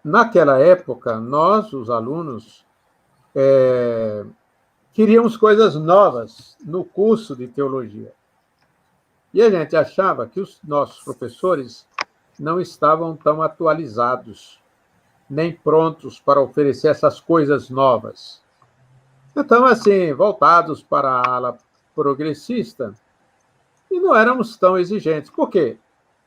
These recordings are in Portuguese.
naquela época, nós, os alunos, queríamos coisas novas no curso de teologia. E a gente achava que os nossos professores não estavam tão atualizados, nem prontos para oferecer essas coisas novas. Então, assim, voltados para a ala progressista, e não éramos tão exigentes. Por quê?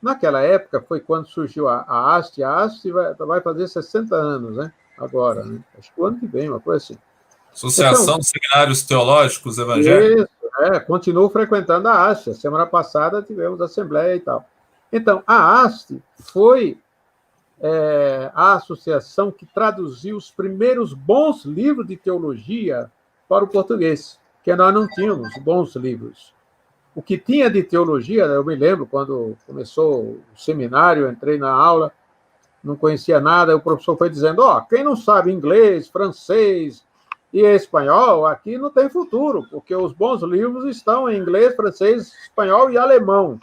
Naquela época foi quando surgiu a haste. A haste vai fazer 60 anos, né? Agora, né? Acho que o ano que vem, uma coisa assim. Então, Associação de Seminários Teológicos Evangélicos. isso, continuo frequentando a haste. Semana passada tivemos assembleia e tal. Então, a haste foi a associação que traduziu os primeiros bons livros de teologia para o português, que nós não tínhamos bons livros. O que tinha de teologia, eu me lembro, quando começou o seminário, eu entrei na aula, não conhecia nada, o professor foi dizendo, quem não sabe inglês, francês e espanhol, aqui não tem futuro, porque os bons livros estão em inglês, francês, espanhol e alemão.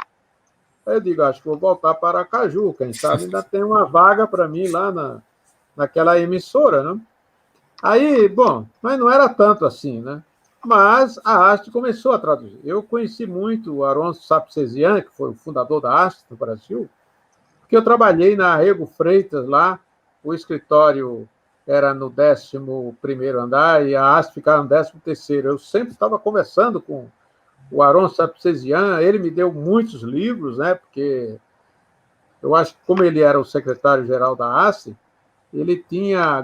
Aí eu digo, acho que vou voltar para Aracaju, quem sabe ainda tem uma vaga para mim lá naquela emissora, né? Aí, bom, mas não era tanto assim, né? Mas a haste começou a traduzir. Eu conheci muito o Aron Sapsesian, que foi o fundador da haste no Brasil, porque eu trabalhei na Rego Freitas lá, o escritório era no 11º andar e a haste ficava no 13º. Eu sempre estava conversando com o Aron Sapsesian, ele me deu muitos livros, né? Porque eu acho que como ele era o secretário-geral da haste, ele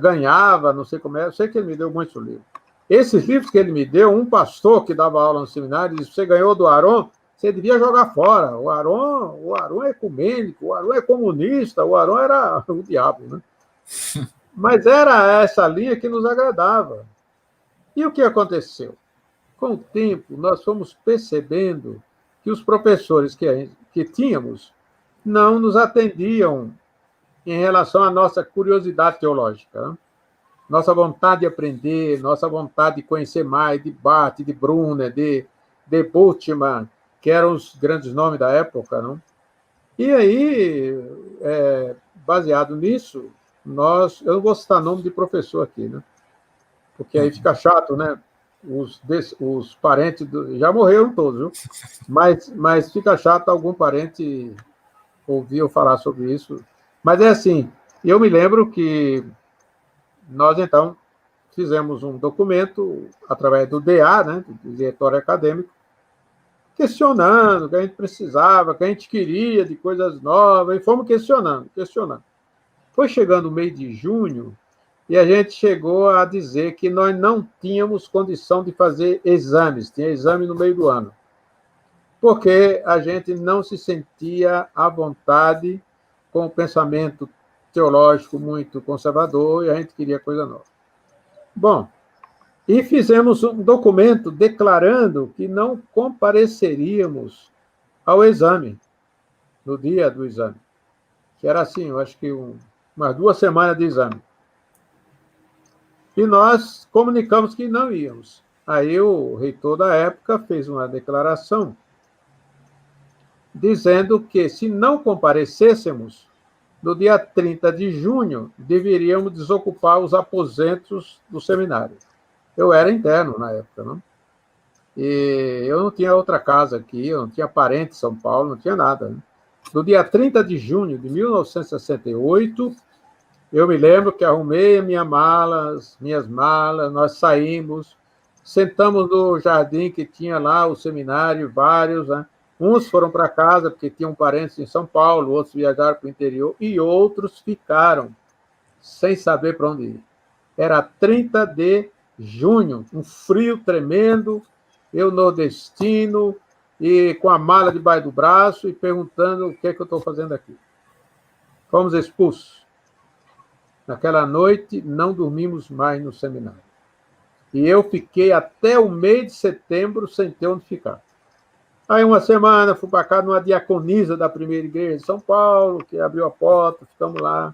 ganhava, não sei como é, eu sei que ele me deu muitos livros. Esses livros que ele me deu, um pastor que dava aula no seminário disse: você ganhou do Aron, você devia jogar fora. O Aron é ecumênico, o Aron é comunista, o Aron era o diabo, né? Mas era essa linha que nos agradava. E o que aconteceu? Com o tempo, nós fomos percebendo que os professores que tínhamos não nos atendiam em relação à nossa curiosidade teológica, né? Nossa vontade de aprender, nossa vontade de conhecer mais, de Barth, de Brunner, de Bultmann, que eram os grandes nomes da época. Não? E aí, baseado nisso, eu não vou citar nome de professor aqui, né? Porque aí fica chato, né? Os parentes já morreram todos, viu? Mas fica chato algum parente ouvir eu falar sobre isso. Mas é assim, eu me lembro que nós, então, fizemos um documento através do DA, né, do Diretório Acadêmico, questionando o que a gente precisava, o que a gente queria de coisas novas, e fomos questionando. Foi chegando o mês de junho e a gente chegou a dizer que nós não tínhamos condição de fazer exames, tinha exame no meio do ano, porque a gente não se sentia à vontade com o pensamento teológico muito conservador e a gente queria coisa nova. Bom, e fizemos um documento declarando que não compareceríamos ao exame, no dia do exame, que era assim, eu acho que umas 2 semanas de exame. E nós comunicamos que não íamos. Aí o reitor da época fez uma declaração dizendo que, se não comparecêssemos, no dia 30 de junho, deveríamos desocupar os aposentos do seminário. Eu era interno na época, não? E eu não tinha outra casa aqui, eu não tinha parente em São Paulo, não tinha nada. Né? No dia 30 de junho de 1968, eu me lembro que arrumei minhas malas, nós saímos, sentamos no jardim que tinha lá o seminário, vários, né? Uns foram para casa porque tinham parentes em São Paulo, outros viajaram para o interior e outros ficaram sem saber para onde ir. Era 30 de junho, um frio tremendo, eu nordestino, e com a mala debaixo do braço e perguntando o que é que eu estou fazendo aqui. Fomos expulsos. Naquela noite, não dormimos mais no seminário. E eu fiquei até o mês de setembro sem ter onde ficar. Aí, uma semana, fui para cá numa diaconisa da primeira igreja de São Paulo, que abriu a porta, ficamos lá.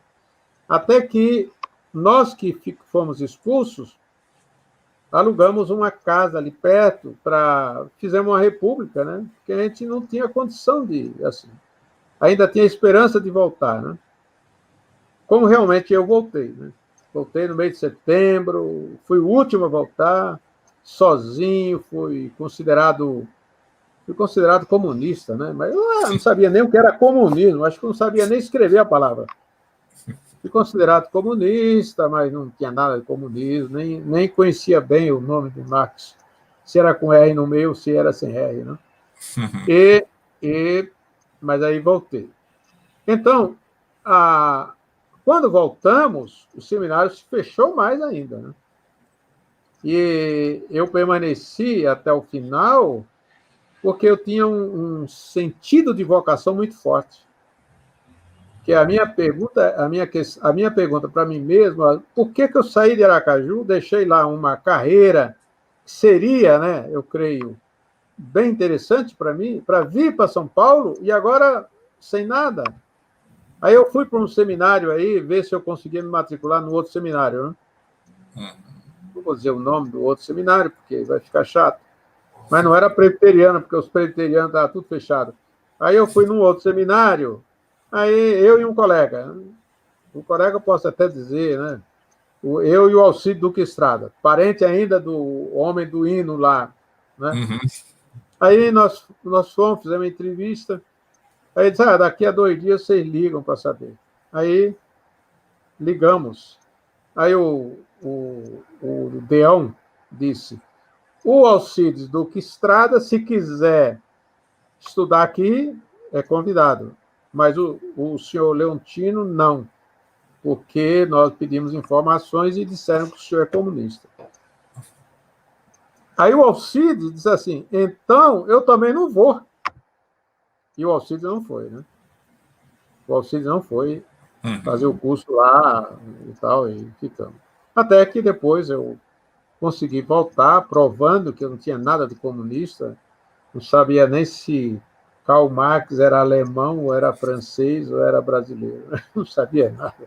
Até que nós que fomos expulsos, alugamos uma casa ali perto, fizemos uma república, né? Porque a gente não tinha condição de, assim, ainda tinha esperança de voltar, né? como realmente eu voltei, né? Voltei no mês de setembro, fui o último a voltar, sozinho, fui considerado comunista, né? Mas eu não sabia nem o que era comunismo, acho que não sabia nem escrever a palavra. Fui considerado comunista, mas não tinha nada de comunismo, nem conhecia bem o nome de Marx, se era com R no meio, se era sem R, né? Mas aí voltei. Então, quando voltamos, o seminário se fechou mais ainda, né? E eu permaneci até o final porque eu tinha um sentido de vocação muito forte. Que a minha pergunta para mim mesmo, por que eu saí de Aracaju, deixei lá uma carreira que seria, né, eu creio, bem interessante para mim, para vir para São Paulo e agora sem nada. Aí eu fui para um seminário aí, ver se eu conseguia me matricular no outro seminário, né? Não vou dizer o nome do outro seminário, porque vai ficar chato. Mas não era presbiteriano, porque os presbiterianos estavam tudo fechado. Aí eu fui num outro seminário, aí eu e um colega. O colega eu posso até dizer, né? Eu e o Alcide Duque Estrada, parente ainda do homem do hino lá, né? Aí nós fomos, fizemos uma entrevista. Aí ele disse, daqui a 2 dias vocês ligam para saber. Aí ligamos. Aí o Deão disse, o Alcides Duque Estrada, se quiser estudar aqui, é convidado. Mas o senhor Leontino, não. Porque nós pedimos informações e disseram que o senhor é comunista. Aí o Alcides disse assim, então eu também não vou. E o Alcides não foi, né? O Alcides não foi fazer o curso lá e tal, e ficamos. Até que depois eu consegui voltar, provando que eu não tinha nada de comunista, não sabia nem se Karl Marx era alemão, ou era francês, ou era brasileiro. Não sabia nada.